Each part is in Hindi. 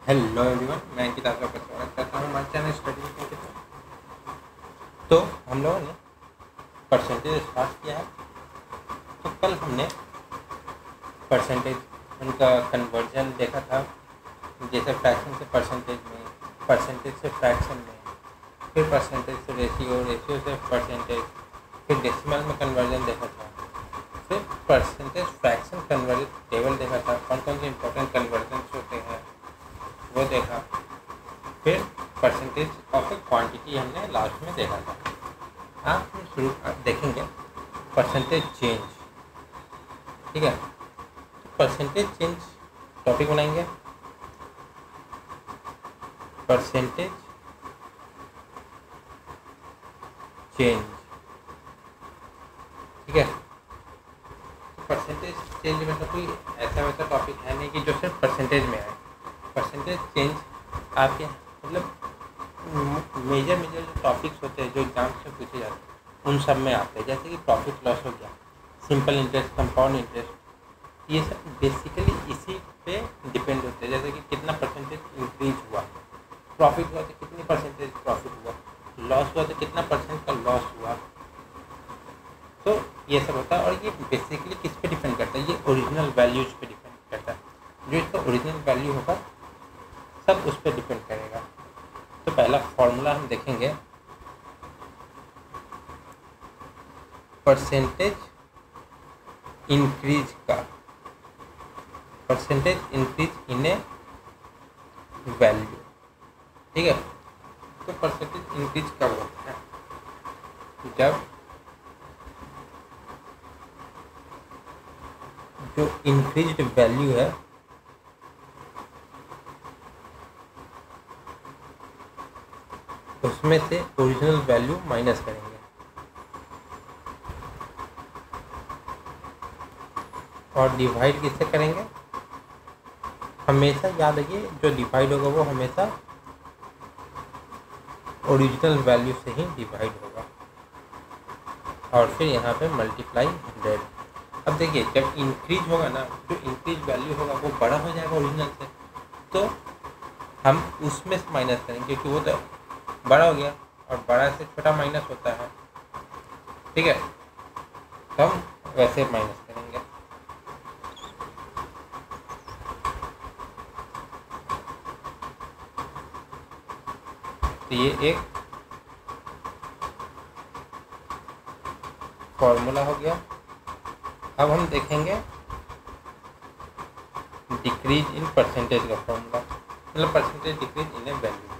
हेलो एवरीवन, मैं किताब का स्वागत करता हूँ हमारे चैनल स्टडी में। तो हम लोगों ने परसेंटेज स्टार्ट किया है। तो कल हमने परसेंटेज उनका कन्वर्जन देखा था, जैसे फ्रैक्शन से परसेंटेज में, परसेंटेज से फ्रैक्शन में, फिर परसेंटेज से रेशियो, रेशियो से परसेंटेज, फिर डेसिमल में कन्वर्जन देखा था, फिर परसेंटेज फ्रैक्शन कन्वर्जन टेबल देखा था, कौन कौन से इंपॉर्टेंट कन्वर्जन होते हैं वो देखा। फिर परसेंटेज ऑफ ए क्वांटिटी हमने लास्ट में देखा था। आज हम शुरू देखेंगे परसेंटेज चेंज। ठीक है, तो परसेंटेज चेंज टॉपिक बनाएंगे। परसेंटेज चेंज, ठीक है। तो परसेंटेज चेंज मतलब कोई ऐसा वैसा टॉपिक है नहीं कि जो सिर्फ परसेंटेज में है। परसेंटेज चेंज आपके मतलब मेजर जो टॉपिक्स होते हैं जो एग्जाम से पूछे जाते हैं उन सब में आते हैं, जैसे कि प्रॉफिट लॉस हो गया, सिंपल इंटरेस्ट, कंपाउंड इंटरेस्ट, ये सब बेसिकली इसी पे डिपेंड होते हैं। जैसे कि कितना परसेंटेज इंक्रीज हुआ, प्रॉफिट हुआ तो कितनी परसेंटेज प्रॉफिट हुआ, लॉस हुआ तो कितना परसेंट का लॉस हुआ। तो ये सब होता है और ये बेसिकली किस पे डिपेंड करता है, ये ओरिजिनल वैल्यूज पे डिपेंड करता है। जो इसका ओरिजिनल वैल्यू होगा सब उस पर डिपेंड करेगा। तो पहला फॉर्मूला हम देखेंगे, परसेंटेज इंक्रीज का, परसेंटेज इंक्रीज इन ए वैल्यू। ठीक है, तो परसेंटेज इंक्रीज कब होता है, जब जो इंक्रीज्ड वैल्यू है उसमें से ओरिजिनल वैल्यू माइनस करेंगे। और डिवाइड किससे करेंगे, हमेशा याद रखिए जो डिवाइड होगा वो हमेशा ओरिजिनल वैल्यू से ही डिवाइड होगा। और फिर यहाँ पे मल्टीप्लाई 100। अब देखिए जब इंक्रीज होगा ना, जो इंक्रीज वैल्यू होगा वो बड़ा हो जाएगा ओरिजिनल से, तो हम उसमें से माइनस करेंगे क्योंकि वो तो बड़ा हो गया और बड़ा से छोटा माइनस होता है। ठीक है, तो हम वैसे माइनस करेंगे। तो ये एक फॉर्मूला हो गया। अब हम देखेंगे डिक्रीज इन परसेंटेज का फॉर्मूला, मतलब percentage decrease in A value.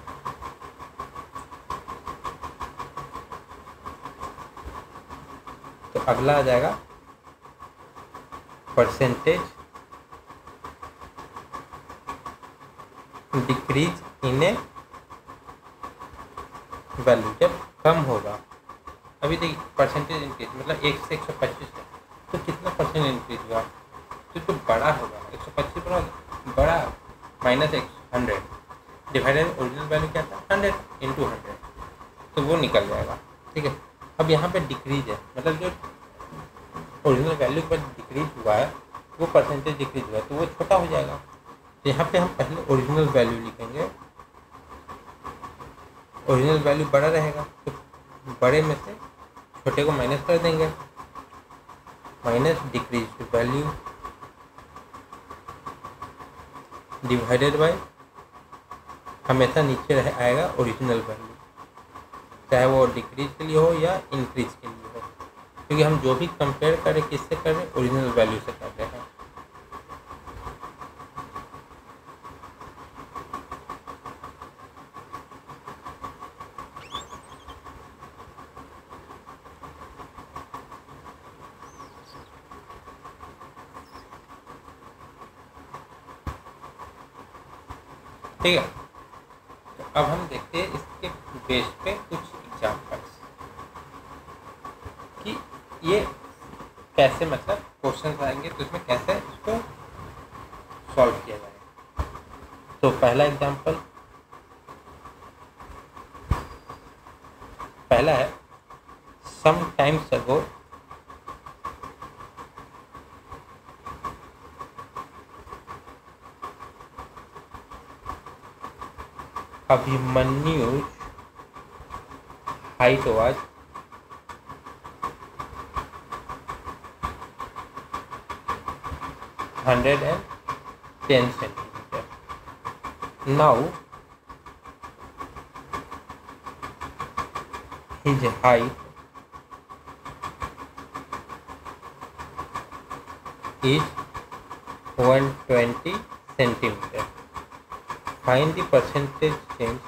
तो अगला आ जाएगा percentage decrease in A value, जब कम होगा। अभी देखिए परसेंटेज इंक्रीज मतलब 1 से 125 है, तो कितना परसेंट इंक्रीज हुआ, तो जो बड़ा होगा 125 बड़ा माइनस 100 डिवाइडेड ओरिजिनल वैल्यू क्या था 100 इंटू 100, तो वो निकल जाएगा। ठीक है, अब यहाँ पे डिक्रीज है मतलब जो ओरिजिनल वैल्यू पर डिक्रीज हुआ है वो परसेंटेज डिक्रीज हुआ है तो वो छोटा हो जाएगा। तो यहाँ पे हम पहले ओरिजिनल वैल्यू लिखेंगे, ओरिजिनल वैल्यू बड़ा रहेगा तो बड़े में से छोटे को माइनस कर देंगे, minus decrease value divided by, हमेशा नीचे आएगा ओरिजिनल वैल्यू, चाहे वो डिक्रीज के लिए हो या इंक्रीज के लिए हो, क्योंकि हम जो भी कंपेयर करें किससे कर रहे हैं, ओरिजिनल वैल्यू से कर रहे हैं। ठीक है, तो अब हम देखते हैं इसके बेस पे कुछ एग्जांपल्स कि ये कैसे मतलब क्वेश्चन आएंगे तो इसमें कैसे इसको सॉल्व किया जाएगा। तो पहला एग्जांपल पहला है, some times ago Abhimanyu height was 110 centimeter. Now his height is 120 centimeter. Find the percentage change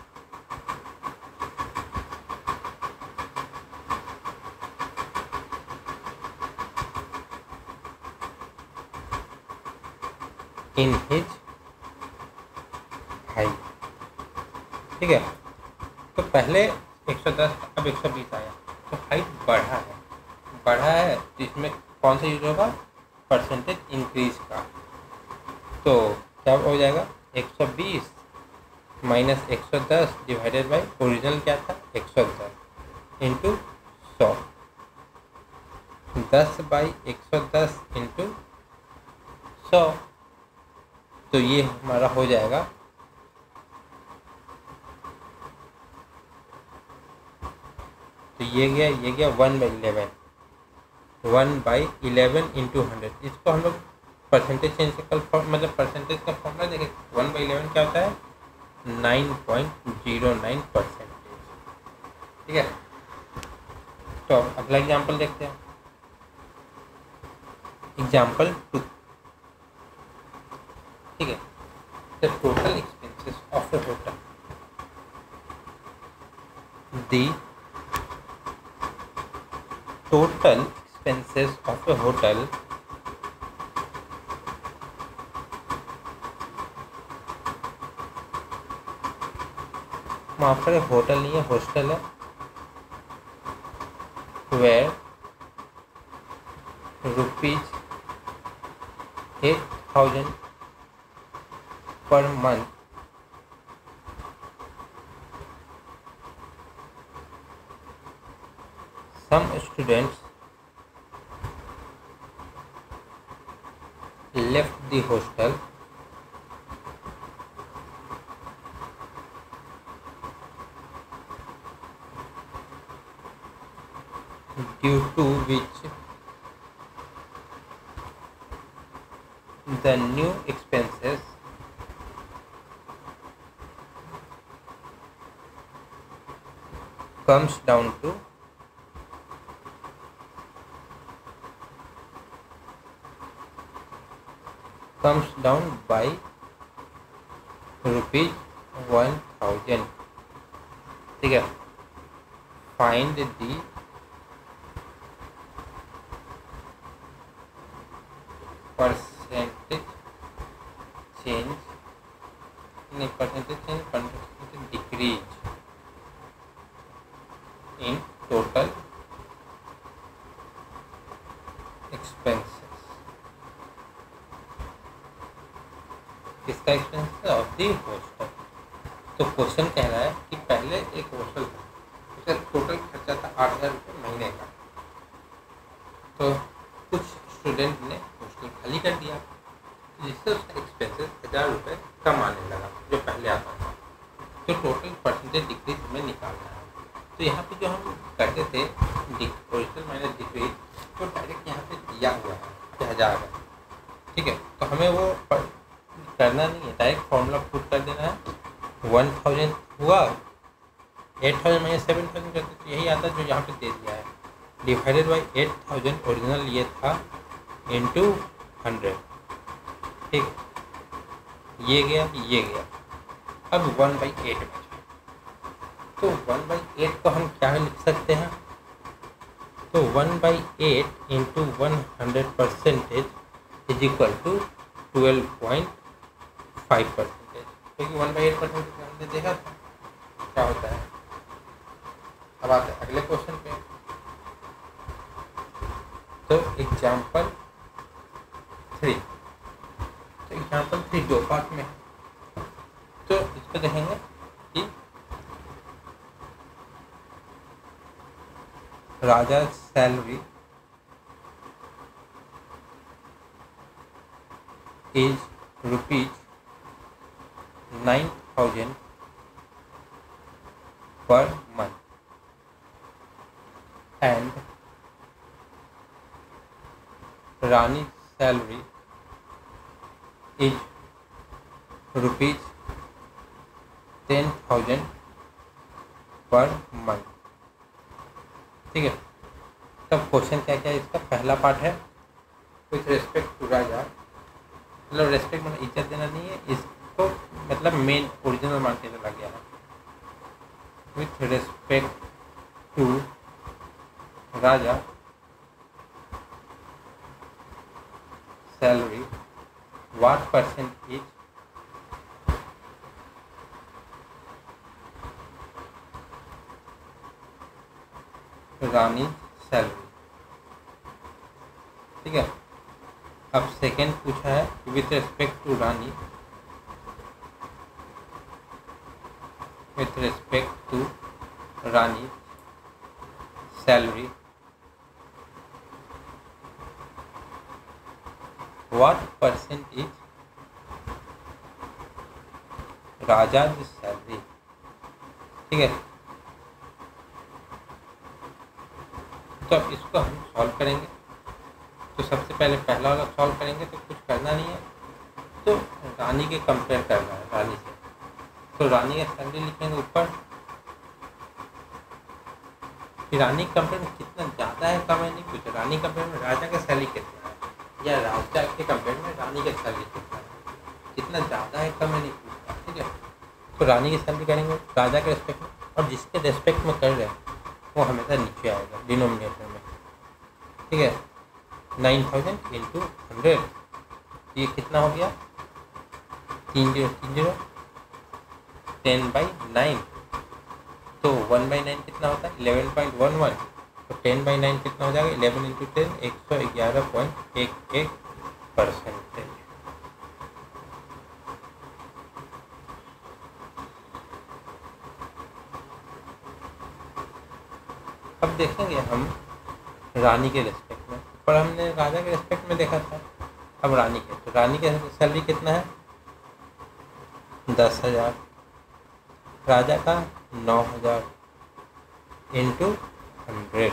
in his height. ठीक है, तो पहले 110 अब 120 आया, तो हाइट बढ़ा है तो इसमें कौन सा यूज होगा, परसेंटेज इंक्रीज का। तो क्या हो जाएगा, 120 माइनस 110 डिवाइडेड बाई ओरिजिनल क्या था 110 इंटू 100, 10 बाई 110 इंटू 100, तो ये हमारा हो जाएगा तो ये गया 1/11 इंटू 100। इसको हम लोग परसेंटेज चेंज से कल मतलब परसेंटेज का फॉर्मूला देखें, 1/11 क्या होता है 9.09%। ठीक है, तो अब अगला एग्जाम्पल देखते हैं, एग्जाम्पल 2। ठीक है, the total expenses of the hotel, the total expenses of a hotel माफ करें होटल नहीं है हॉस्टल है, where ₹8,000 per month some students left the hostel due to which the new expenses comes down to by ₹1,000। ठीक है, find the percentage change decrease in total expenses. किसका एक्सपेंस ऑफ दी हॉस्टल। तो क्वेश्चन कह रहा है कि पहले एक हॉस्टल था, उसका टोटल खर्चा था 8,000 रुपये महीने का, तो कुछ स्टूडेंट ने हॉस्टल खाली कर दिया, जिससे उसका एक्सपेंसेस 1,000 रुपये कम आने लगा जो पहले आता था। तो टोटल परसेंटेज डिक्रीज हमें निकालना है। तो यहाँ पे जो हम करते थे ओरिजिनल माइनस डिक्रीज, तो डायरेक्ट यहाँ पे दिया हुआ है 1,000 है। ठीक है, तो हमें वो करना नहीं है, डायरेक्ट फॉर्मूला पुट कर देना है। 1,000 हुआ, 8,000 माइनस 7,000 करते तो यही आता जो यहाँ पे दे दिया है, डिवाइडेड बाई 8,000 ओरिजिनल ये था इंटू 100। ठीक, ये गया। अब 1/8 बचा, तो 1/8 को हम क्या लिख सकते हैं, तो 1/8 इंटू 100% इज इक्वल टू 12.5%, क्योंकि 1/8% हमने देखा था क्या होता है। अब आते हैं अगले क्वेश्चन पे। तो एग्जाम्पल 3, तो एग्जाम्पल 3 दो पार्ट में है, तो इसको देखेंगे कि राजा salary is ₹9,000 per month and Rani's salary is rupees 10,000 per month. ठीक है, तब क्वेश्चन क्या क्या है इसका? पहला पार्ट है विथ रेस्पेक्ट टू राजा, मतलब रेस्पेक्ट मतलब इज्जत देना नहीं है इसको, मतलब मेन ओरिजिनल मान के चला गया है। With respect to Raja salary what percentage Rani salary. ठीक है, अब सेकेंड पूछा है with respect to Rani, with respect to Rani salary what percentage Raja salary. ठीक है, तो अब इसको हम सॉल्व करेंगे। तो सबसे पहले पहला वाला सॉल्व करेंगे, तो कुछ करना नहीं है, तो रानी के कंपेयर करना है रानी से। तो रानी का सैलरी लिखेंगे ऊपर, फिर रानी के कंपेयर में कितना ज़्यादा है कम है नहीं पूछा, रानी के कंपेयर में राजा का सैलरी कितना है, या राजा के कंपेयर में रानी का सैलरी कितना है, कितना ज़्यादा है कम है नहीं पूछता। ठीक है, तो रानी की सैलरी करेंगे राजा के रेस्पेक्ट में, और जिसके रेस्पेक्ट में कर रहे हैं वो हमेशा नीचे आएगा डिनोमिनेटर में। ठीक है, 9,000 इंटू 100, ये कितना हो गया? 3030, 10/9, तो 1/9 कितना होता है? 11.11, तो 10/9 कितना हो जाएगा? 11 इंटू 10, 111.11%। अब देखेंगे हम रानी के रेस्पेक्ट में, पर हमने राजा के रेस्पेक्ट में देखा था, अब रानी के, तो रानी के सैलरी कितना है? 10,000, राजा का 9,000 इंटू 100,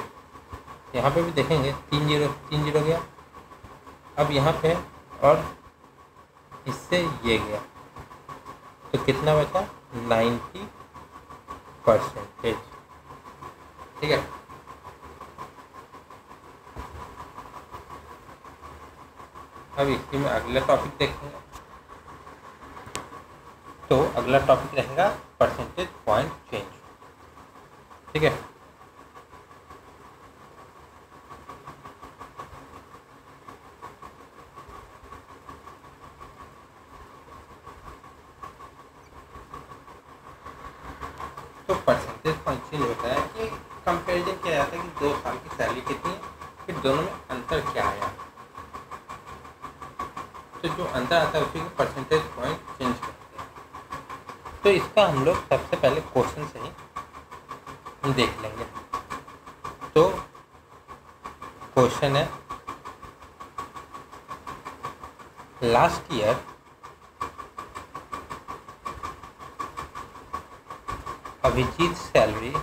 यहाँ पे भी देखेंगे 30 गया, अब यहाँ पे और इससे ये गया, तो कितना बचा? 90%। ठीक है, अब इसी में अगला टॉपिक देखेंगे। तो अगला टॉपिक रहेगा परसेंटेज पॉइंट चेंज। ठीक है, तो परसेंटेज पॉइंट चेंज होता है कि कंपेरिजन किया जाता है कि 2 साल की सैलरी कितनी है, फिर दोनों में अंतर क्या आया, तो जो अंतर आता है उसी को परसेंटेज पॉइंट चेंज करते हैं। तो इसका हम लोग सबसे पहले क्वेश्चन से ही देख लेंगे। तो क्वेश्चन है, last year Abhijit salary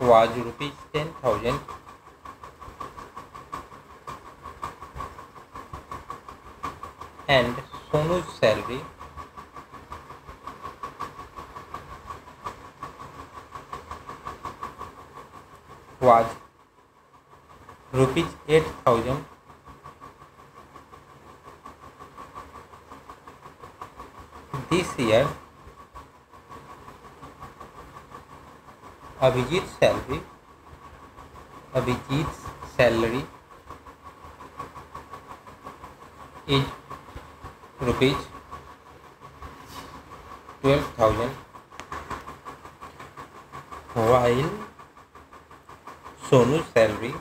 was rupees 10,000 and Sonu's salary was rupees 8,000 this year. Abhijit's salary is rupees 12,000 while Sonu's salary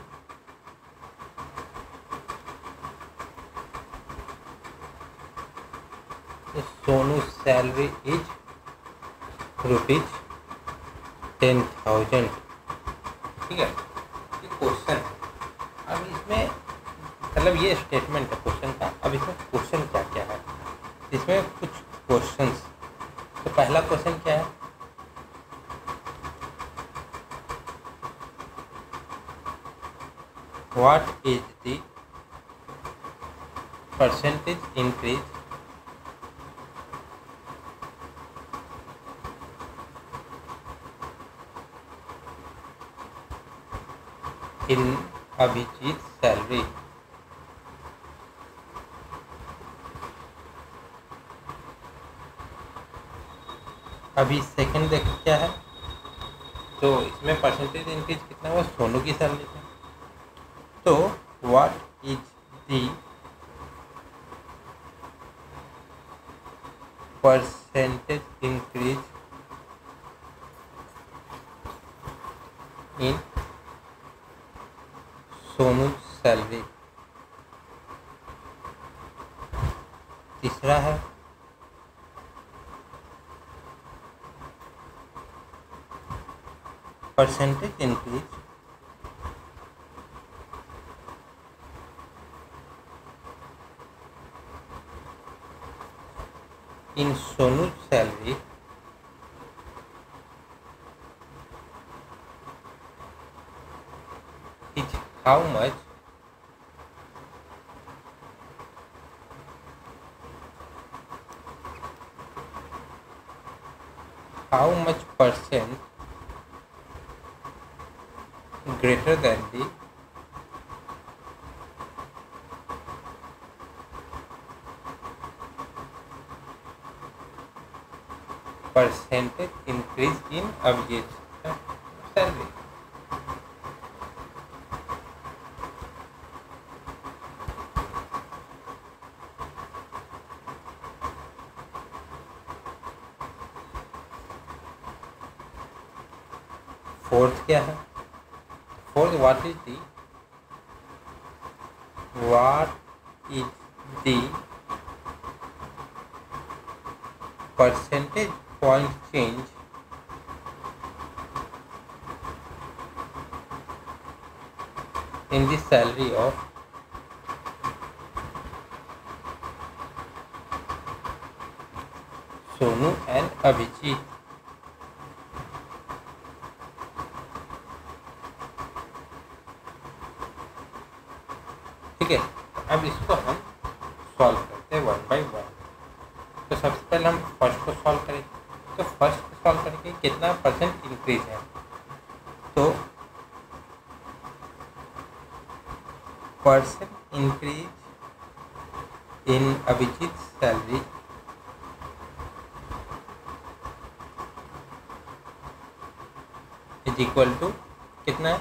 is rupees 10,000। ठीक है, ये क्वेश्चन है। अब इसमें मतलब ये स्टेटमेंट है क्वेश्चन का। अब इसमें क्वेश्चन क्या क्या है, इसमें कुछ क्वेश्चंस। तो पहला क्वेश्चन क्या है, what is the percentage increase in Abhijit salary. अभी सेकंड देख क्या है, तो इसमें परसेंटेज इंक्रीज कितना हुआ सोनू की सैलरी से। तो what is the percentage increase in Sonu salary. तीसरा है percentage increase in Sonu salary is how much percent greater than the percentage increase in Abhijit's salary। Fourth क्या है, fourth what is the percentage point change in the salary of Sonu and Abhijit. ठीक है, अब इसको हम सॉल्व करते हैं वन बाय वन। तो सबसे पहले हम फर्स्ट को सॉल्व करेंगे। तो फर्स्ट को सॉल्व करके कितना परसेंट इंक्रीज है, तो percent increase in Abhijit salary is equal to कितना है,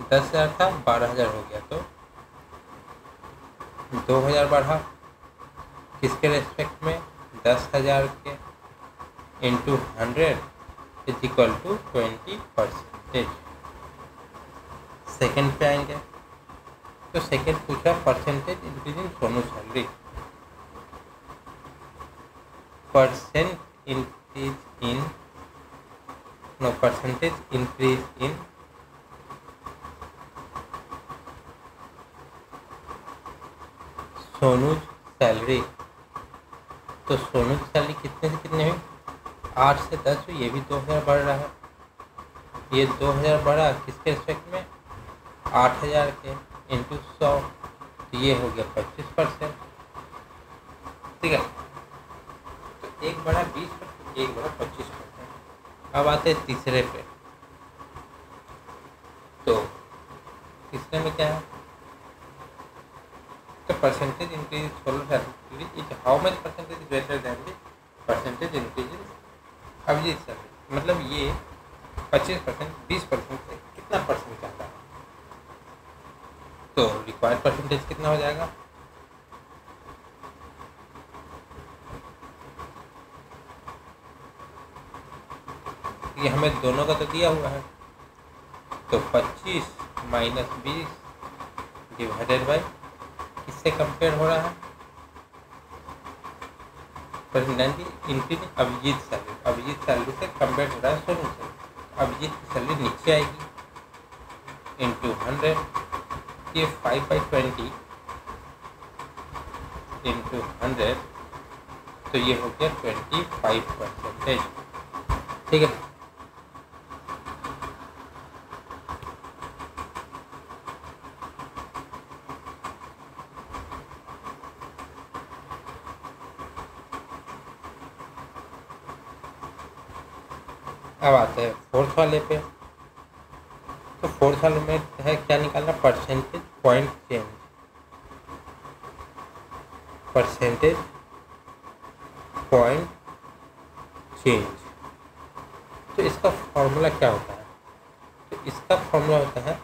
10,000 था 12,000 हो गया, तो 2,000 बढ़ा किसके रेस्पेक्ट में, 10,000 के into 100 is equal to 20%। Second पे आएंगे, तो सेकेंड पूछा percentage increase in Sonu salary. Percentage increase in Sonu salary. तो सोनू की सैलरी कितने से कितने हुई, 8 से 10 हुई, ये भी 2,000 बढ़ रहा है, ये 2,000 बढ़ा किसके रिस्पेक्ट में, 8,000 के इंटू 100, तो ये हो गया 25%। ठीक है, तो एक बढ़ा 20%, एक बढ़ा 25%। अब आते हैं तीसरे पे, तो तीसरे में क्या है, तो percentage increase Sonu salary is how much percentage greater than the percentage increase Abhijit salary. मतलब ये 25%, 20% से कितना परसेंट चाहता है, तो रिक्वायर्ड परसेंटेज कितना हो जाएगा, ये हमें दोनों का तो दिया हुआ है, तो 25 माइनस 20 डिवाइडेड बाई किससे कंपेयर हो रहा है, percentage increase Abhijit salary. Abhijit salary से कंपेयर हो रहा है सोनू से। अभिजीत की सैलरी नीचे आएगी इंटू 100 देखिए 5/20 इंटू 100, तो ये हो गया 25%। ठीक है। अब आते हैं फोर्थ वाले पे। तो फोर्थ वाले में है क्या निकालना, percentage point change. Percentage point change, तो इसका फॉर्मूला क्या होता है? तो इसका फॉर्मूला होता है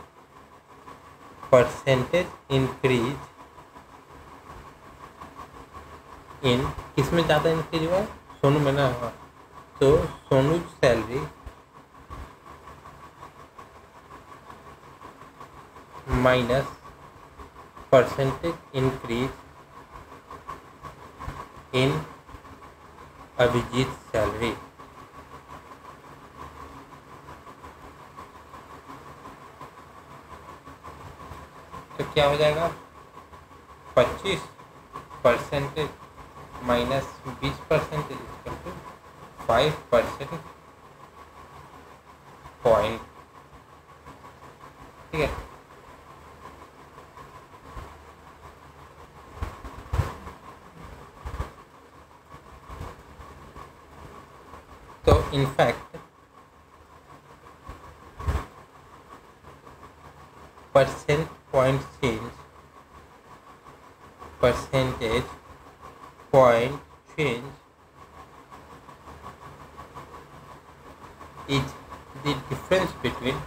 परसेंटेज इंक्रीज इन, किसमें ज़्यादा इंक्रीज हुआ है? सोनू में ना हुआ, तो Sonu salary minus percentage increase in Abhijit salary. तो क्या हो जाएगा, 25% माइनस 20% इक्वल टू 5% पॉइंट। ठीक है। तो in fact percent point change, percentage point change is the difference between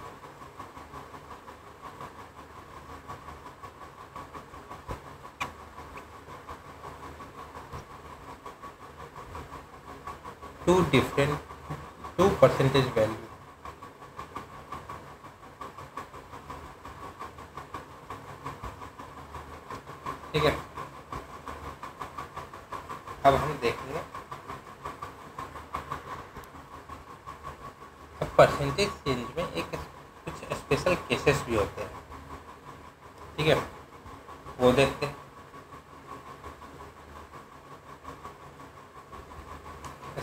two percentage value। ठीक है। अब हम देखेंगे, अब परसेंटेज चेंज में एक कुछ स्पेशल केसेस भी होते हैं। ठीक है, वो देखते हैं।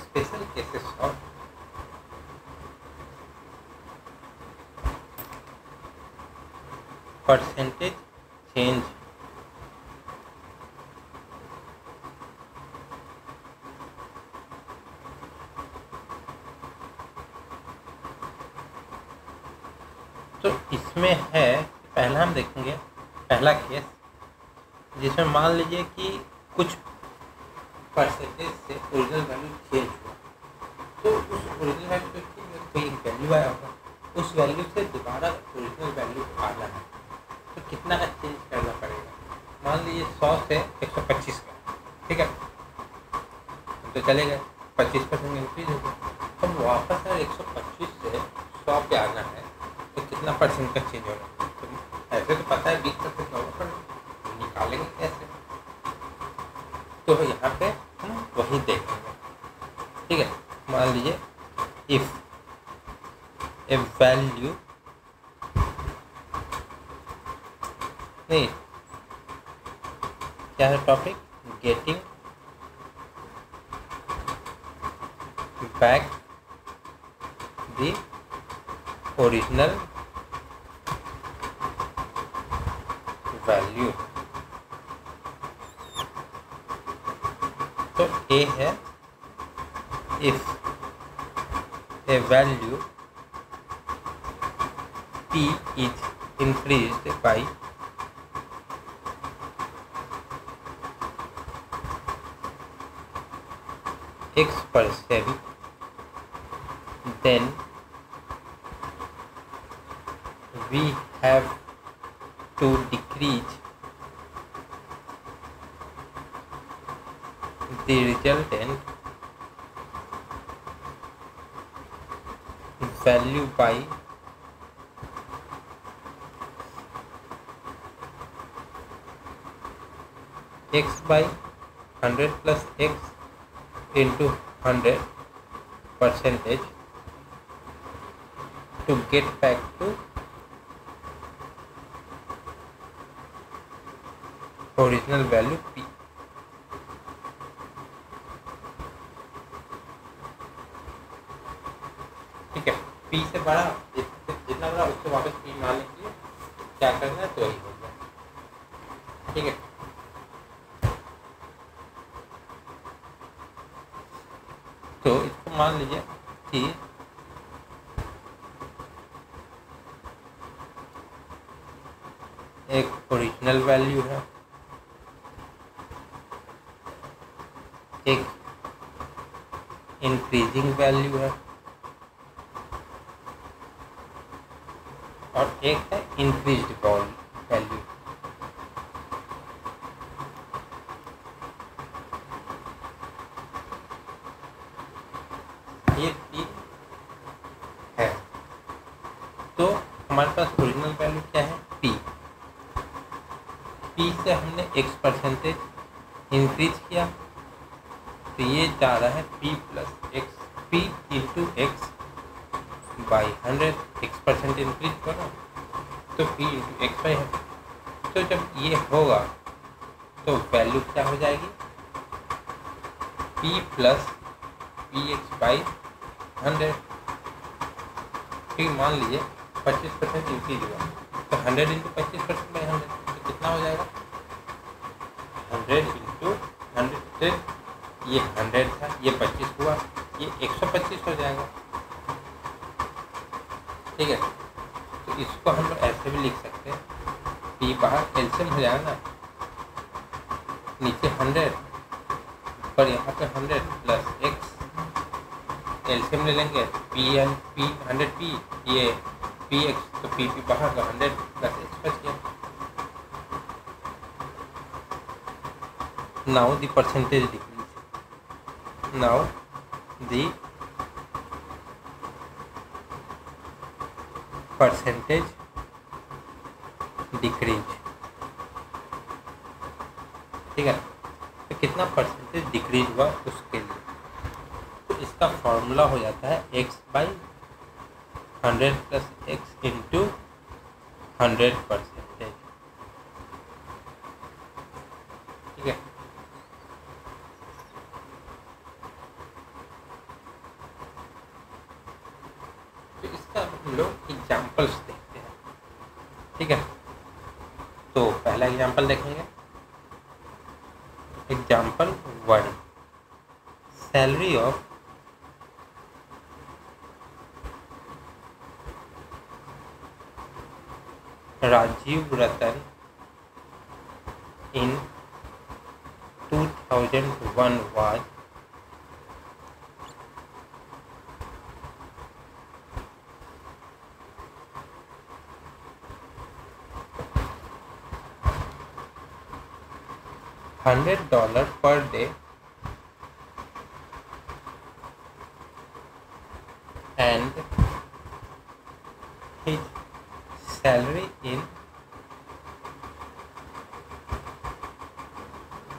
Special cases of percentage change. तो इसमें है, पहला हम देखेंगे, पहला केस जिसमें मान लीजिए कि कुछ परसेंटेज से ओरिजिनल वैल्यू चेंज हुआ, तो उस ओरिजिनल वैल्यू में कोई एक वैल्यू आया होगा, उस वैल्यू से दोबारा ओरिजिनल वैल्यू आना है, तो कितना का चेंज करना पड़ेगा? मान लीजिए 100 से 125 का। ठीक है, तो चले गए, 25% इंक्रीज हो गया। तो वापस अगर 125 से 100 पे आना है तो कितना परसेंट का चेंज होगा? तो ऐसे तो पता है 20% होगा, पर निकालेंगे कैसे? तो यहाँ पे हम वही देखेंगे। ठीक है, मान लीजिए इफ ए वैल्यू, नहीं क्या है topic, getting back the original value. तो ए है if A value p is increased by X%, then we have to decrease the resultant value by x by 100 plus x into 100% to get back to original value P। ठीक है, P से बड़ा जितना बड़ा उसको वापस P मानने के लिए क्या करना है, तो वही हो गया। ठीक है, तो इसको मान लीजिए कि एक ओरिजिनल वैल्यू है, एक इंक्रीजिंग वैल्यू है और एक है इंक्रीज्ड वैल्यू। ये तीन है। तो हमारे पास ओरिजिनल वैल्यू क्या है, P। P से हमने x% इंक्रीज किया, तो ये जा रहा है P plus x, P into x by 100। x% increase करो तो P इंटू एक्स बाई 100। तो जब ये होगा तो वैल्यू क्या हो जाएगी, P plus P x by 100। ठीक, मान लीजिए 25% इंक्रीज हुआ, तो 100 इंटू 25% बाई 100, तो कितना हो जाएगा, 100 इंटू 100। ये 100 था, ये 25 हुआ, ये 125 हो जाएगा। ठीक है, तो इसको हम लोग ऐसे भी लिख सकते हैं, P बाहर एलसीएम हो जाएगा ना, नीचे 100 पर यहाँ पे 100 प्लस एक्स, एलसीएम ले लेंगे, P 100P, ये P x, तो P बाहर का 100 प्लस एक्स बच गया। Now the percentage decrease. Now the percentage decrease। ठीक है, तो कितना परसेंटेज डिक्रीज हुआ उसके लिए, तो इसका फॉर्मूला हो जाता है x by 100 plus x into 100%। ठीक है, तो इसका हम लोग एग्जाम्पल्स देखते हैं। ठीक है, तो पहला एग्जाम्पल देखेंगे, example 1, salary of Rajiv Ratan in 2001 was $100 per day and his salary in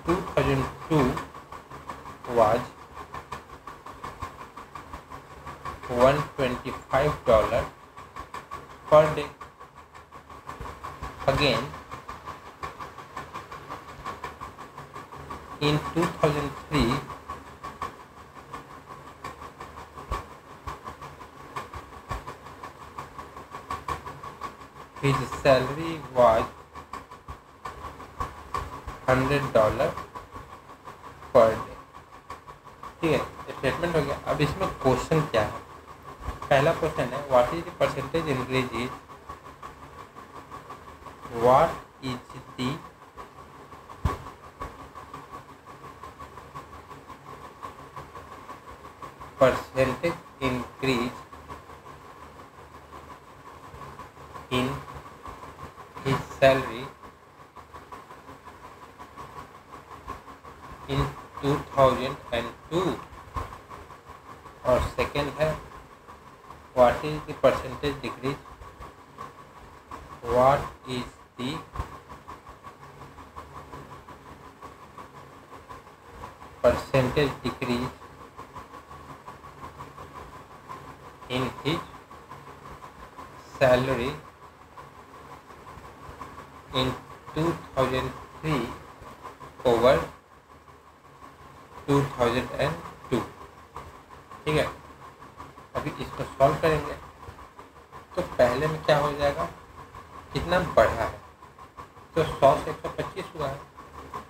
2002 was $125 per day. Again, in 2003, his salary was $100 per day. ठीक है, स्टेटमेंट हो गया। अब इसमें क्वेश्चन क्या है, पहला क्वेश्चन है what is the percentage increase is, what is the percentage increase in his salary in 2002, और सेकेंड है what is the percentage decrease, what is the percentage decrease in his salary in 2003 over 2002। ठीक है, अभी इसको सॉल्व करेंगे तो पहले में क्या हो जाएगा, कितना बढ़ा है, तो 100 से 125 हुआ है,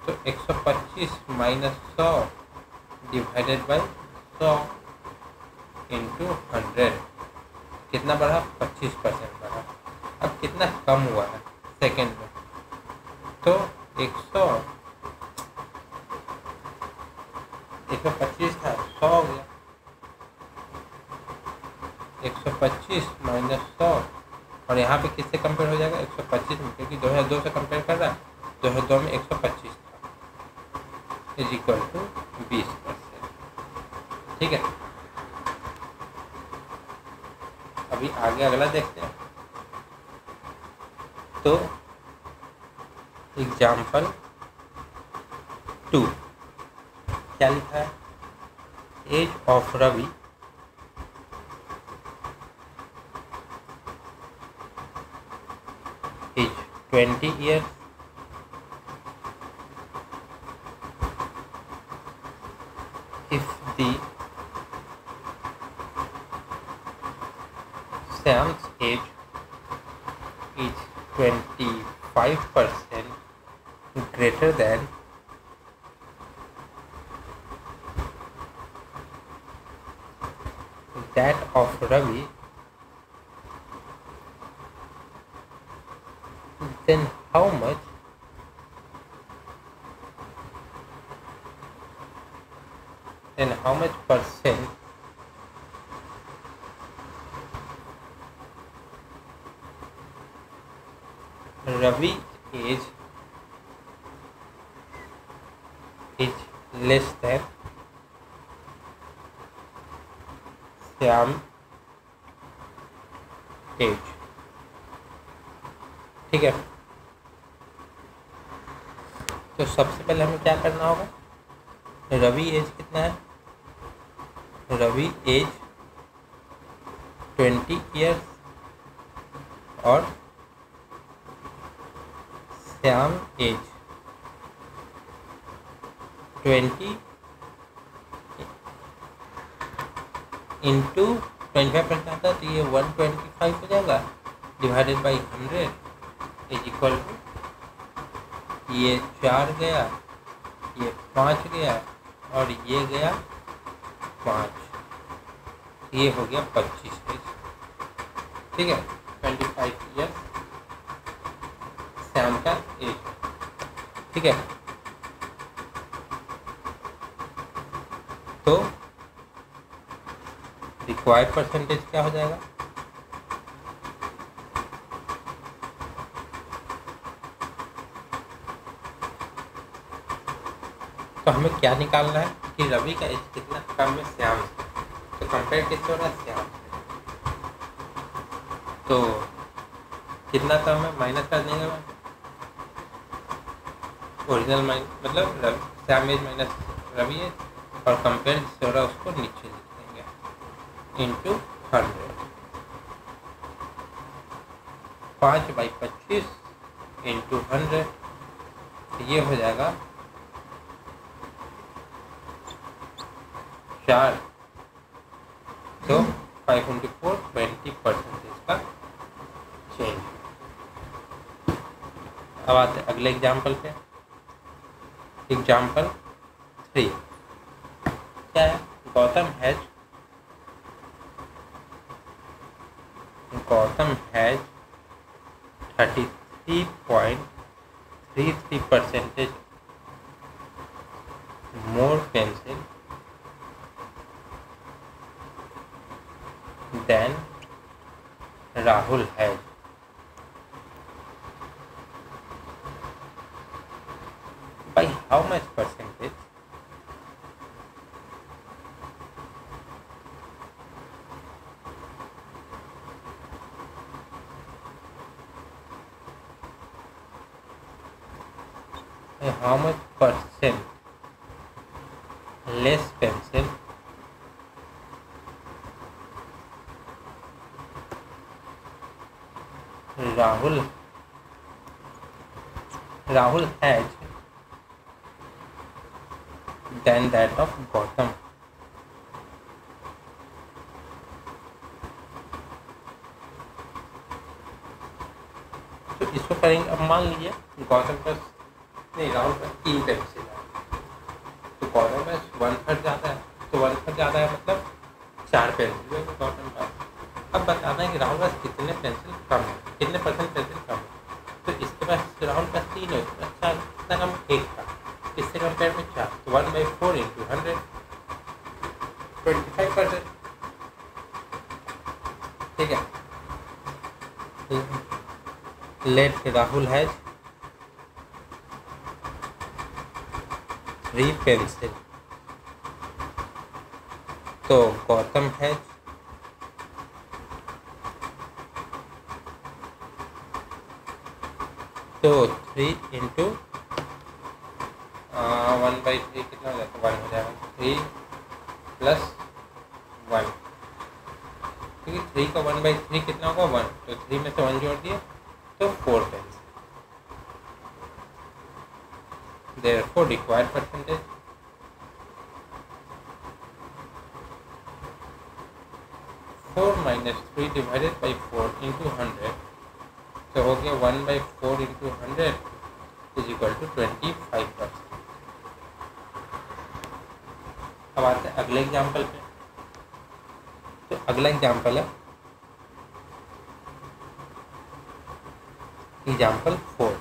तो 125 माइनस 100 डिवाइडेड बाई 100 इंटू 100, कितना बढ़ा, 25% बढ़ा। अब कितना कम हुआ है सेकेंड में, तो 125 था, 100 हो गया, 125 माइनस 100, और यहाँ पे किससे कंपेयर हो जाएगा, 125 में, क्योंकि 2002 से कंपेयर कर रहा है, 2002 में 125 था, इज इक्वल टू 20%। ठीक है, अभी आगे अगला देखते हैं। तो एग्जाम्पल 2 क्या लिखा है, age of Ravi is 20 years, if the Sam's age is 25% greater than that of Ravi, then how much percent Ravi age is less than Syam age। ठीक है, तो सबसे पहले हमें क्या करना होगा, रवि एज कितना है, रवि एज 20 ईयर्स और श्याम एज 20 इंटू 25% आता है, तो ये 125 हो जाएगा, divided by 100 is equal to, ये 4 गया, ये 5 गया और ये गया 5, ये हो गया 25 एज। ठीक है, 25 ईयर्स श्याम का एज। ठीक है, तो रिक्वायर्ड परसेंटेज क्या हो जाएगा, तो हमें क्या निकालना है कि रवि का एज कितना कम है श्याम से, तो कंपेयर किससे हो रहा है, श्याम से, तो कितना कम है माइनस कर देंगे, ओरिजिनल मतलब Shyam age minus Ravi age, और कंपेयर जिससे हो रहा है उसको नीचे लिख देंगे इंटू 100, 5/25 इंटू 100, ये हो जाएगा 4, तो 5 into 4 20% का चेंज। अब आते हैं अगले एग्जाम्पल पे, एग्जाम्पल 3 क्या है, Gautam has 33.33% more pencil than Rahul has। By how much percentage less pencil Rahul has than that of Gautam. तो इसको करेंगे। अब मान लीजिए गौतम पास नहीं, राहुल पास 3 पेंसिल है, तो गौतम पास 1/3 ज़्यादा है, तो 1/3 ज़्यादा है मतलब 4 पेंसिल है गौतम पास। अब बताना है कि राहुल पास कितने पेंसिल कम है, कितने परसेंट पेंसिल कम है। तो इसके पास राहुल पास 3 है, उसके पास 4, कितना कम 1 का, इससे कंपेयर में 4, तो 1/4 × 100 25%। ठीक है। लेट राहुल हैज 3 पेंसिल, तो गौतम हैज तो 3 × 1/3 कितना हो जाता है, 1 हो जाएगा, 3 + 1, क्योंकि 3 का 1/3 कितना होगा 1, तो 3 में से 1 जोड़ दिए तो 4 pencil. Therefore required percentage 4 - 3 divided by 4 × 100, तो हो गया 1/4 × 100 = 25%। अब आते हैं अगले एग्जाम्पल पे। तो अगला एग्जाम्पल है example 4।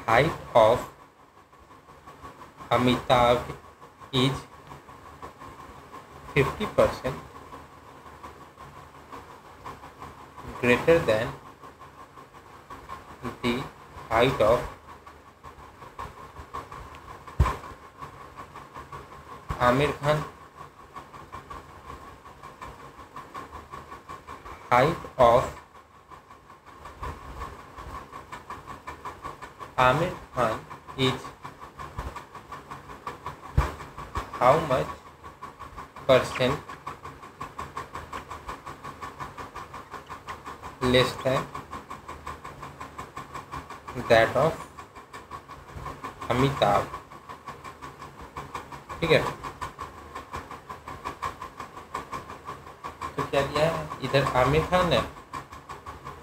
Height of Amitabh is 50% greater than the height of Amir Khan. Height of Amir Khan is how much percent less than that of Amitabh। ठीक है। तो क्या दिया है, इधर आमिर खान है,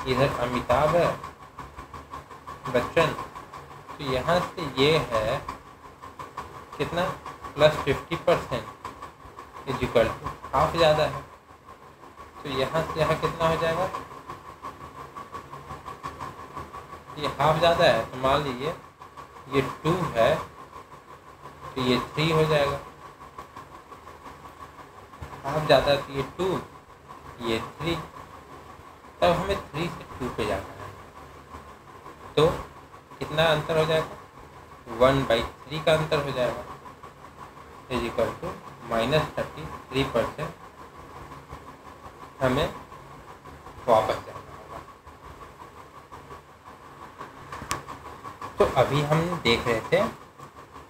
इधर अमिताभ है बच्चन, तो यहाँ से ये है कितना +50% = हाफ ज़्यादा है, तो यहाँ से यहाँ कितना हो जाएगा, ये हाफ ज़्यादा है, तो मान लीजिए ये 2 है तो ये 3 हो जाएगा, हाफ ज़्यादा है तो ये 2, ये 3, तब हमें 3 से 2 पे जाना है, तो कितना अंतर हो जाएगा, 1/3 का अंतर हो जाएगा, = -33% हमें वापस जाना होगा। तो अभी हम देख रहे थे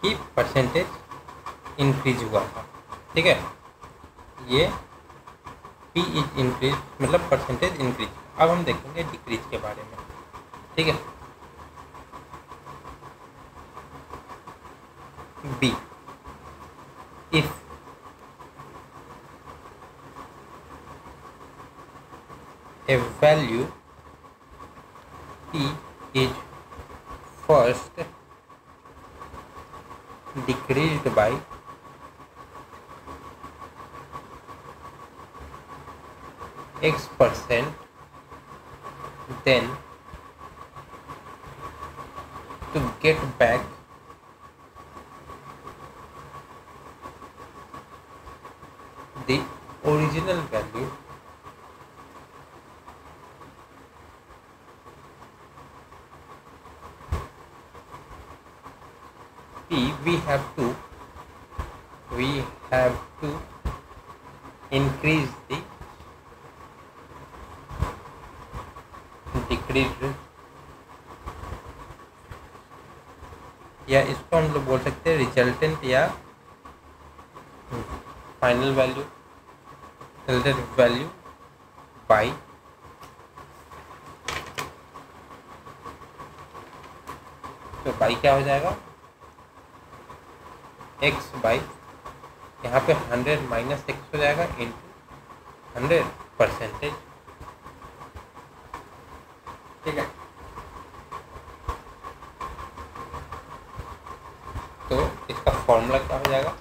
कि परसेंटेज इंक्रीज हुआ था, ठीक है, ये P इज इंक्रीज मतलब परसेंटेज इंक्रीज। अब हम देखेंगे डिक्रीज के बारे में, ठीक है। B, if a value P is first decreased by X%, then to get back the original value, P, we have to increase the decreased, या इसको हम लोग बोल सकते हैं रिजल्टेंट या final value, resultant value by तो बाई क्या हो जाएगा एक्स बाई, यहाँ पे 100 माइनस एक्स हो जाएगा इंटू 100 परसेंटेज। ठीक है, तो इसका फॉर्मूला क्या हो जाएगा?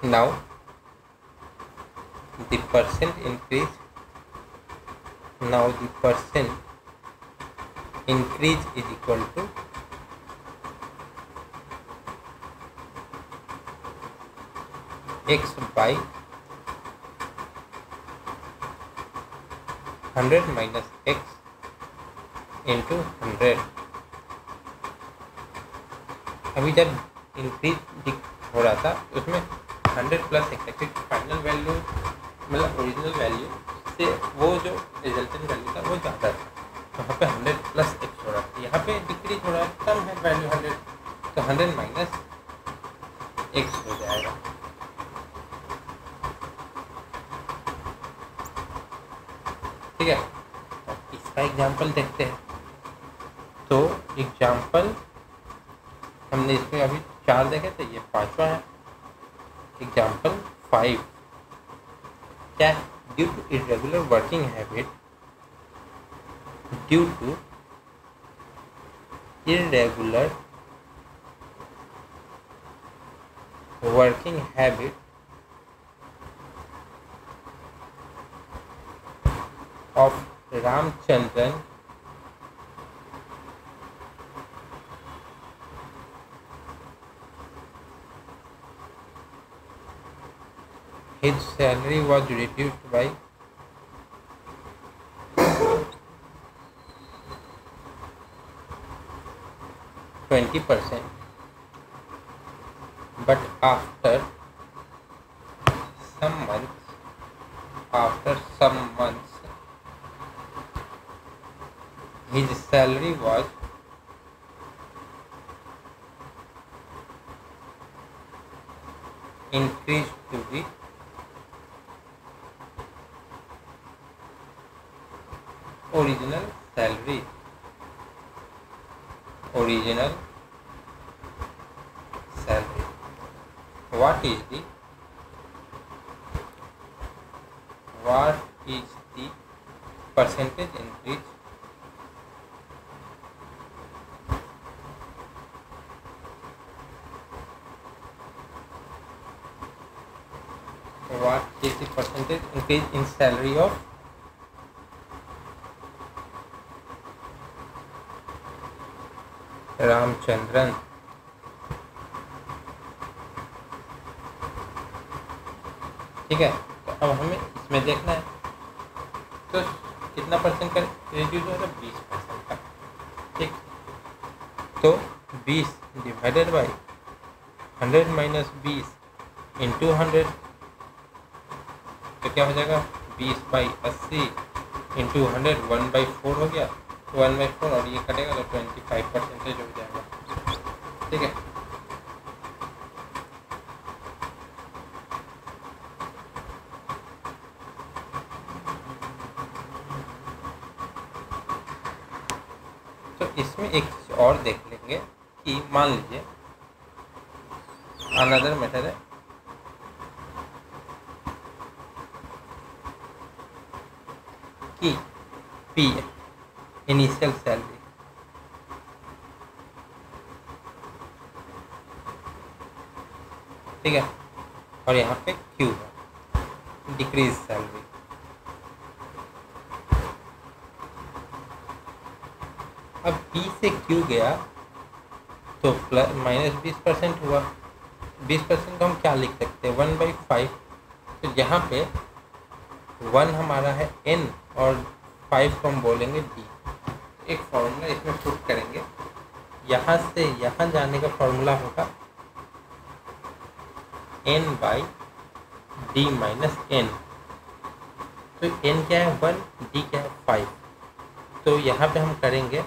Now the percent increase, now the percent increase is equal to X by 100 minus X into 100। अभी जब इंक्रीज हो रहा था उसमें 100 प्लस एक्स, क्योंकि फाइनल वैल्यू मतलब ओरिजिनल वैल्यू से वो जो रिजल्टेंट वैल्यू था वो ज़्यादा था, तो यहाँ पे 100 प्लस एक्स हो रहा था, यहाँ पे डिक्रीज हो रहा है, कम है वैल्यू 100, तो 100 माइनस एक्स हो जाएगा। ठीक है, तो इसका एग्जाम्पल देखते हैं। तो एग्जाम्पल हमने इसमें अभी 4 देखे थे, ये 5वां है। एग्जाम्पल 5, क्या है? Due to irregular working habit, due to irregular working habit of Ramachandran his salary was reduced by 20%, but after some months his salary was increased to the original salary, original salary. What is the percentage increase? What is the percentage increase in salary of Ramachandran? ठीक है, तो अब हमें इसमें देखना है, तो कितना परसेंट का रिड्यूस हो रहा है? 20% का। ठीक, तो 20 डिवाइडेड बाई 100 माइनस 20 इंटू 100, तो क्या हो जाएगा? 20/80 इंटू 100, 1/4 हो गया, 1/4 और ये कटेगा तो 25% हो जाएगा। ठीक है, तो इसमें एक चीज और देख लेंगे कि मान लीजिए अनदर मेथड है कि पी इनिशियल सैलरी, ठीक है, और यहाँ पे क्यू है डिक्रीज सैलरी। अब पी से क्यू गया तो प्लस माइनस 20% हुआ। 20% को हम क्या लिख सकते हैं? 1/5। तो यहाँ पे 1 हमारा है n और 5 को हम बोलेंगे d। एक फॉर्मूला इसमें पुट करेंगे, यहाँ से यहाँ जाने का फॉर्मूला होगा n/d माइनस n। तो n क्या है? 1, d क्या है? 5। तो यहाँ पे हम करेंगे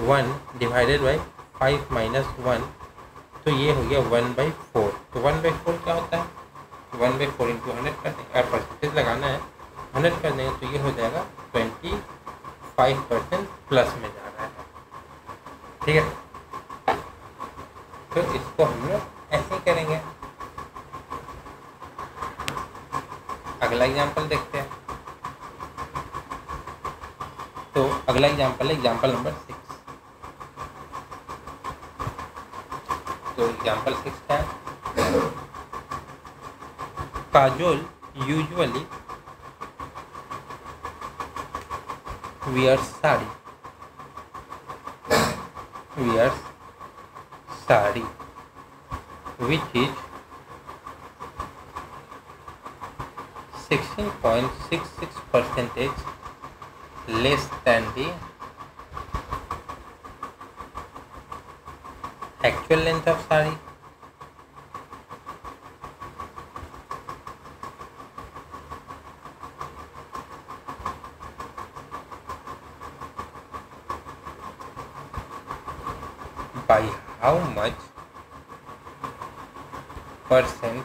1 डिवाइडेड बाई 5 माइनस 1, तो ये हो गया 1/4। तो 1/4 क्या होता है? 1/4 इंटू 100 कर देंगे, और परसेंटेज लगाना है 100 कर देंगे, तो ये हो जाएगा 25% प्लस में जा रहा है। ठीक है, तो इसको हम लोग ऐसे ही करेंगे। अगला एग्जाम्पल देखते हैं। तो अगला एग्जाम्पल है एग्जाम्पल नंबर 6। तो एग्जाम्पल 6 क्या है? Kajol usually wears sari which is 16.66% less than the actual length of sari. By how much percent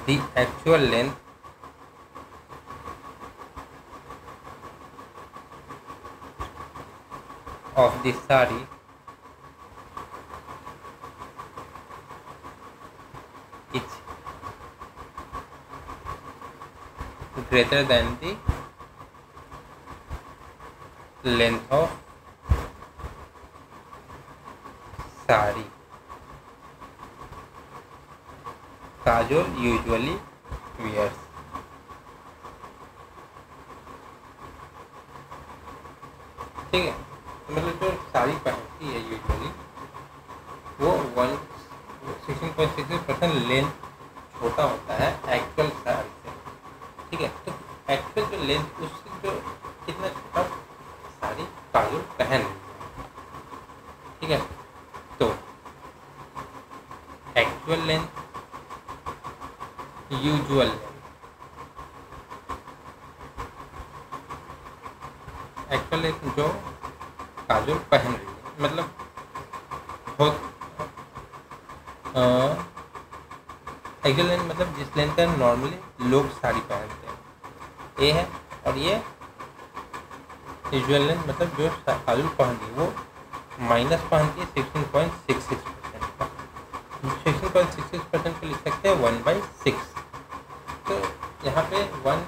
the actual length of the sari is greater than the length of sari Kajol usually wears. ठीक है, मतलब जो साड़ी पहनती है यूजुअली वो 16.66% लेंथ छोटा होता है एक्चुअल साड़ी से। ठीक है, तो एक्चुअल जो लेंथ उससे जो कितना छोटा साड़ी काजोल पहन रही है। ठीक है, तो actual length usual actual length जो काजोल पहन रही है, मतलब बहुत एक्चुअल लेंथ मतलब जिस लेंथ का नॉर्मली लोग साड़ी पहनते हैं ये है, और ये यूजुअल लेंथ मतलब जो काजोल पहन रही है वो माइनस पहनती है 16.66% का। 16.66% को लिख सकते हैं 1/6। तो यहाँ पे 1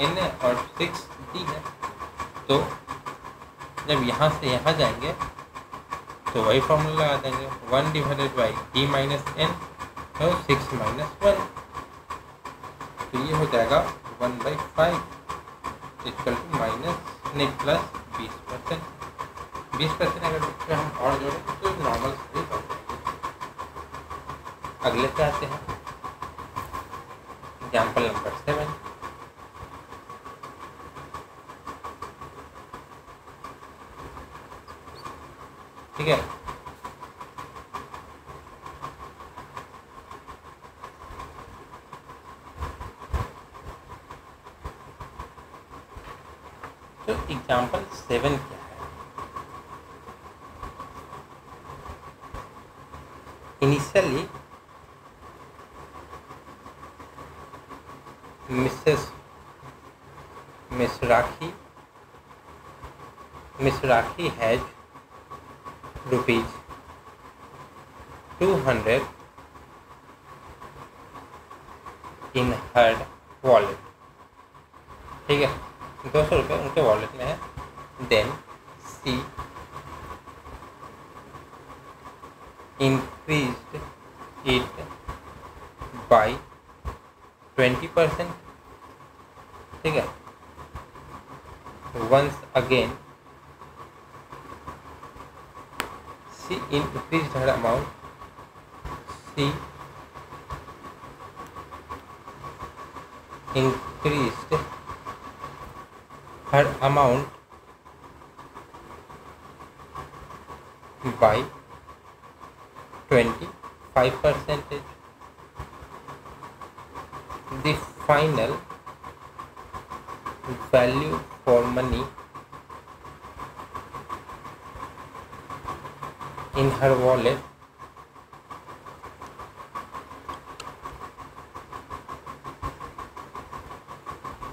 n है और 6 d है, तो जब यहाँ से यहाँ जाएंगे तो वही फॉर्मूला लगा देंगे 1 divided by d minus n तो 6 माइनस 1, तो ये हो जाएगा 1/5 इक्वल टू माइनस नहीं प्लस 20%। 20% अगर इसमें हम और जोड़ें तो नॉर्मल सही बन जाएगी। अगले पे आते हैं एग्जाम्पल नंबर 7। ठीक है, तो एग्जाम्पल 7 क्या है? Initially Mrs Misraki has rupees 200 in her wallet। ठीक है, 200 रुपये उनके वॉलेट में है। Then she increased it by 20%। ठीक है, once again she increased her amount। she increased her amount by 25%। The final value for money in her wallet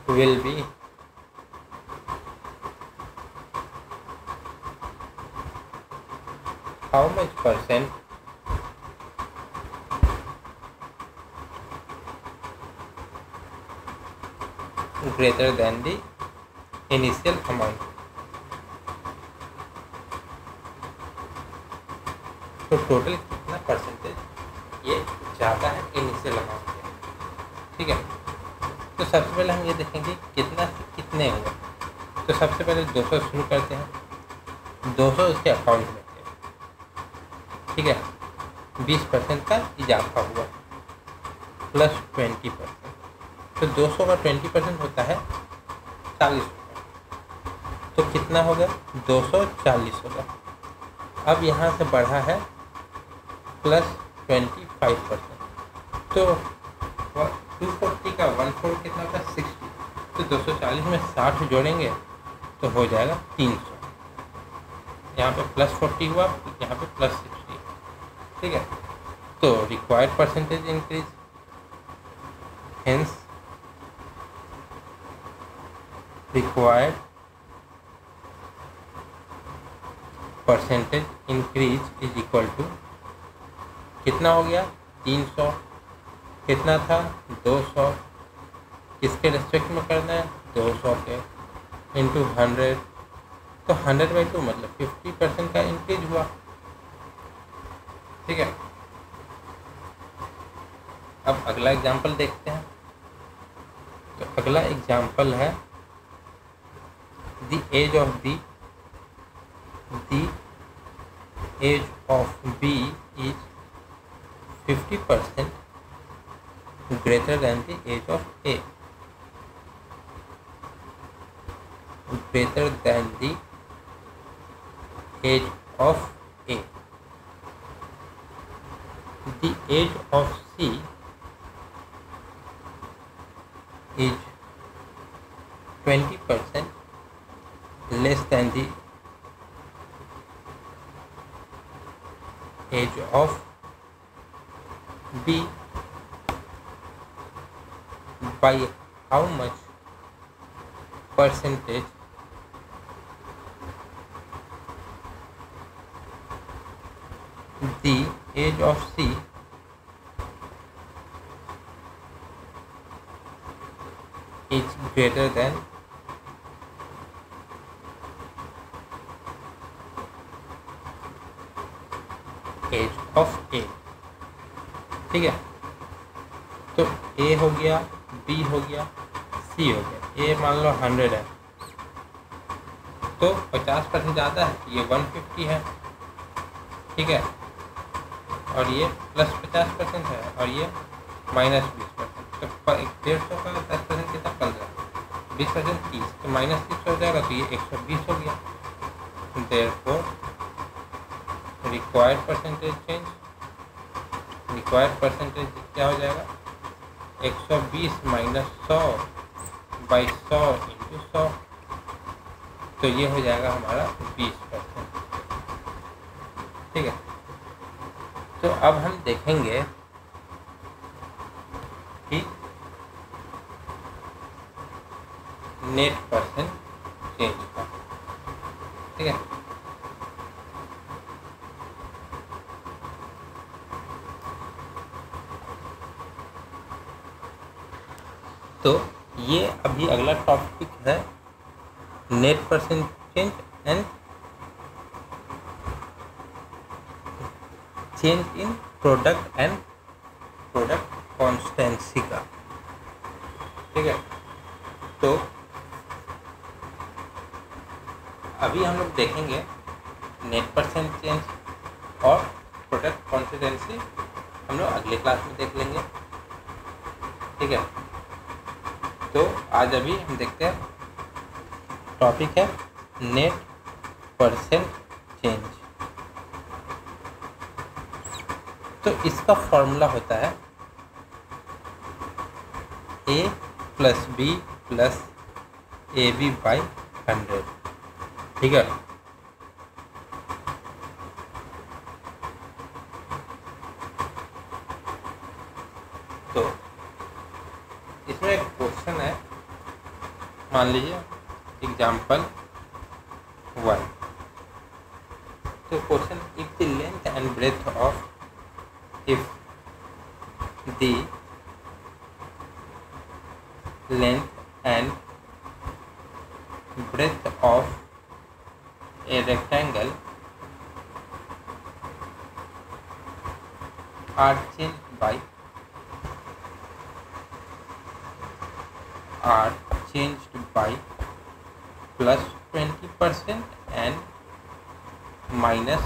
will be how much percent greater than the initial amount। तो टोटल कितना परसेंटेज ये ज़्यादा है इनिशियल अमाउंट से। ठीक है, तो सबसे पहले हम ये देखेंगे कितना से कितने हुए। तो सबसे पहले 200 शुरू करते हैं, 200 उसके अकाउंट में थे। ठीक है, 20% का इजाफा हुआ प्लस 20%, तो 200 का 20% होता है 40 रुपये। तो कितना होगा, 240 होगा। अब यहाँ से बढ़ा है प्लस 25%, तो 240 का 1/4 कितना होता है 60। तो 240 में 60 जोड़ेंगे तो हो जाएगा 300। यहाँ पे प्लस 40 हुआ, यहाँ पे प्लस 60। ठीक है, तो required percentage increase, hence required percentage increase is equal to कितना हो गया 300, कितना था 200, किसके रेस्पेक्ट में करना है 200 के इंटू 100, तो 100/2 मतलब 50% का इंक्रीज हुआ। ठीक है, अब अगला एग्जांपल देखते हैं। तो अगला एग्जांपल है the age of B is 50% greater than the age of A, greater than the age of A। The age of C is 20% less than the age of B by how much percentage the age of C is greater than age of A. ठीक है, तो ए हो गया, बी हो गया, सी हो गया। ए मान लो 100 है, तो 50% ज़्यादा है, ये 150 है। ठीक है, और ये प्लस 50% है और ये माइनस 20%। तो 150 का 10% कितना 15, 20% 30, तो माइनस 30 हो जाएगा, तो ये 120 हो गया। Therefore required percentage change, required percentage क्या हो जाएगा 120 माइनस 100 बाई 100 इंटू 100, तो ये हो जाएगा हमारा 20%। ठीक है, तो अब हम देखेंगे कि नेट परसेंट चेंज का। ठीक है, तो ये अभी अगला टॉपिक है net percent change and change in product and product constituency का। ठीक है, तो अभी हम लोग देखेंगे नेट परसेंट चेंज और प्रोडक्ट कॉन्स्टेंसी, हम लोग अगले क्लास में देख लेंगे। ठीक है, तो आज अभी हम देखते हैं टॉपिक है नेट परसेंट चेंज। तो इसका फॉर्मूला होता है a plus B plus A B by 100। ठीक है, तो इसमें एक क्वेश्चन है, मान लीजिए एग्जाम्पल 1। तो question, if the length and breadth of if the length and breadth of a rectangle are changed by plus 20% and minus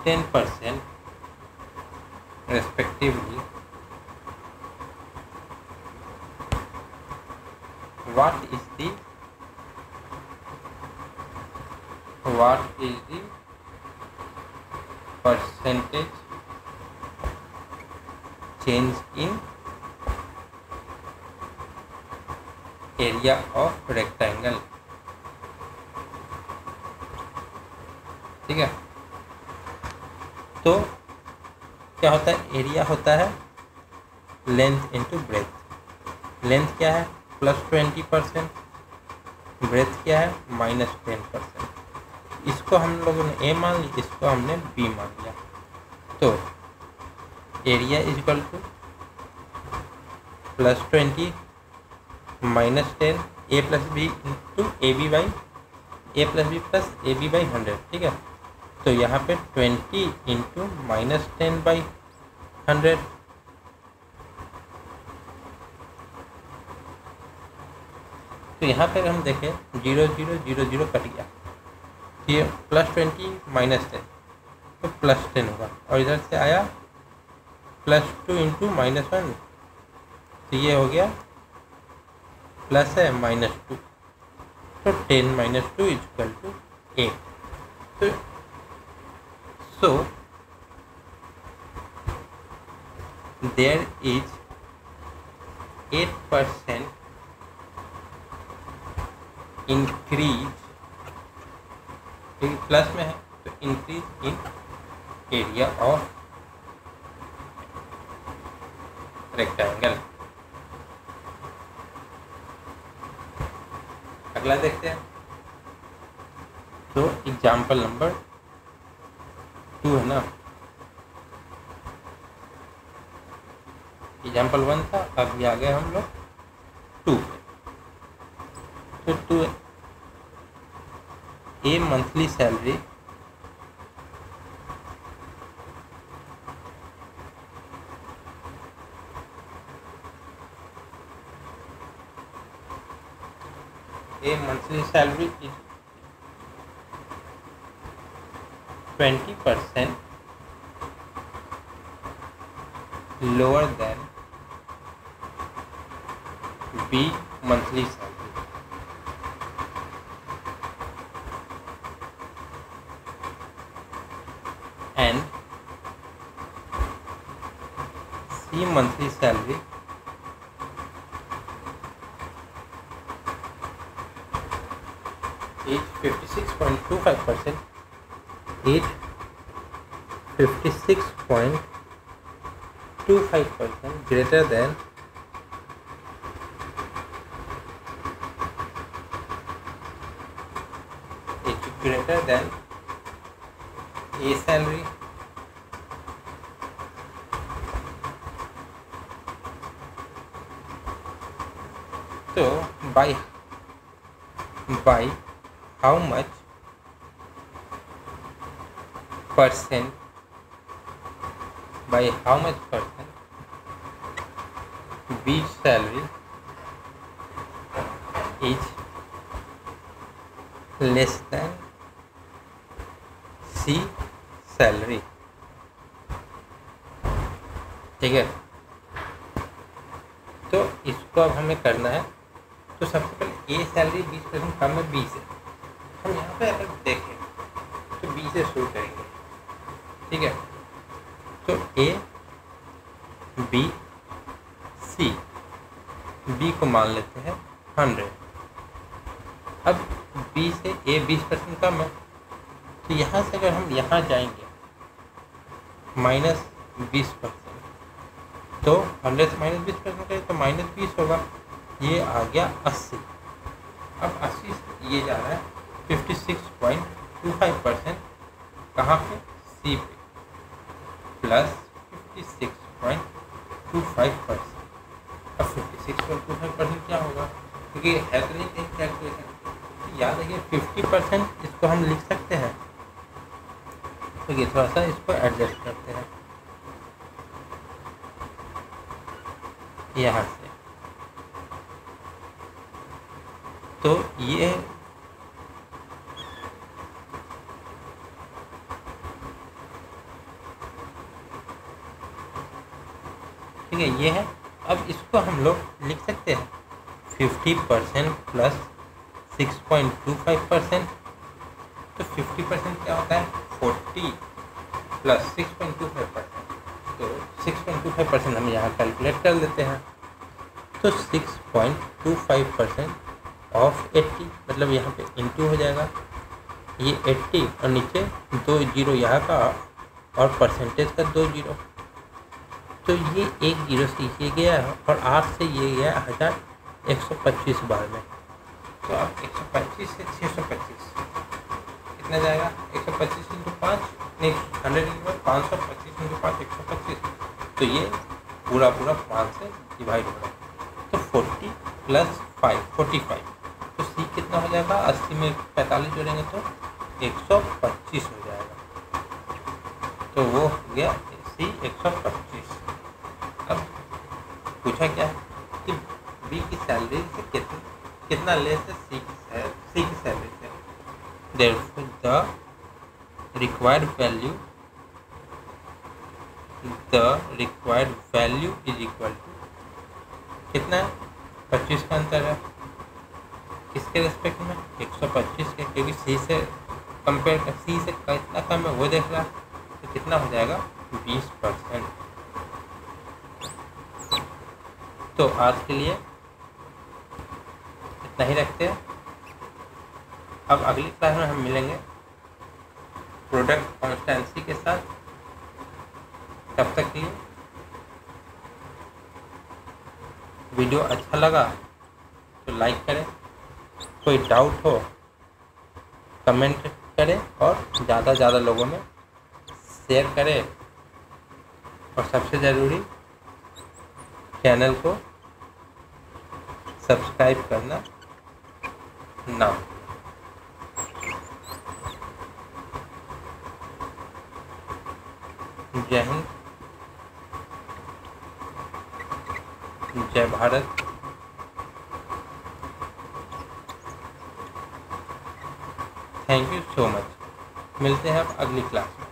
10% respectively, what is the percentage change in area of rectangle? ठीक है, तो क्या होता है, एरिया होता है लेंथ इंटू ब्रेथ। लेंथ क्या है +20%, ब्रेथ क्या है -10%। इसको हम लोगों ने ए मान लिया, इसको हमने बी मान लिया। तो area is equal to +20 -10 A plus B into A B by A plus B plus A B by 100। ठीक है, तो यहाँ पे 20 इंटू -10/100, तो यहाँ पे हम देखें 0 0 0 0 कट गया, ये +20 -10 तो +10 होगा, और इधर से आया +2 इंटू -1 तो ये हो गया प्लस है -2, तो 10 - 2 = 8। So there is 8% increase, plus में है तो increase in area of rectangle. अगला देखते हैं, तो एग्जाम्पल नंबर 2 है ना, एग्जाम्पल 1 था, अभी आ गए हम लोग 2 पे। तो 2 ए monthly salary is 20% lower than B monthly salary, and C monthly salary is 56.25%, 56.25% greater than A salary, so by how much percent B salary is less than C salary। ठीक है, तो इसको अब हमें करना है। तो सबसे पहले ए सैलरी 20% कम है बी से, हम यहाँ पे अगर देखें तो बी से शुरू करेंगे। ठीक है, तो ए बी सी, बी को मान लेते हैं 100। अब बी से ए 20% कम है, तो यहाँ से अगर हम यहाँ जाएंगे -20%, तो 100 से -20% करें तो -20 होगा, ये आ गया 80। अब 80 से ये जा रहा है 56.25% कहाँ पे, सी पे, प्लस 56.25%। अब 56.25% क्या होगा, क्योंकि है तो नहीं कहीं कैलकुलेशन, याद रखिए 50% इसको हम लिख सकते हैं। तो ये थोड़ा सा इसको एडजस्ट करते हैं यहाँ से। तो ये ठीक है, ये है। अब इसको हम लोग लिख सकते हैं 50% प्लस 6.25%। तो 50% क्या होता है, 40 प्लस 6.25%। तो 6.25% हम यहाँ कैलकुलेट कर लेते हैं। तो 6.25% ऑफ 80, मतलब यहाँ पे इंटू हो जाएगा ये 80 और नीचे 2 जीरो यहाँ का और परसेंटेज का 2 जीरो। तो ये 1 जीरो से ये गया और 8 से ये गया 1125 बार में। तो अब 125 से 625 कितना जाएगा, 125 इंटू 5 नहीं 100 525 इंटू 5 125। तो ये पूरा 5 से डिवाइड हो रहा है। तो 40 प्लस 5 45। तो सी कितना हो जाएगा, 80 में 45 जोड़ेंगे तो 125 हो जाएगा। तो वो हो गया सी 125। अब पूछा क्या है कि बी की सैलरी से कितना लेस है सी की सैलरी से। Therefore the required value is equal to कितना है, 25 का अंतर है किसके रेस्पेक्ट में, 125 के, क्योंकि सी से कंपेयर कर, सी से कितना कम है वो देख रहा है। तो कितना हो जाएगा 20%। तो आज के लिए इतना ही रखते हैं। अब अगली क्लास में हम मिलेंगे प्रोडक्ट कॉन्स्टेंसी के साथ। तब तक के लिए वीडियो अच्छा लगा तो लाइक करें, कोई डाउट हो कमेंट करें और ज़्यादा लोगों में शेयर करें। और सबसे ज़रूरी चैनल को सब्सक्राइब करना ना। जय हिंद, जय Bharat. Thank you so much. मिलते हैं अब अगली क्लास में।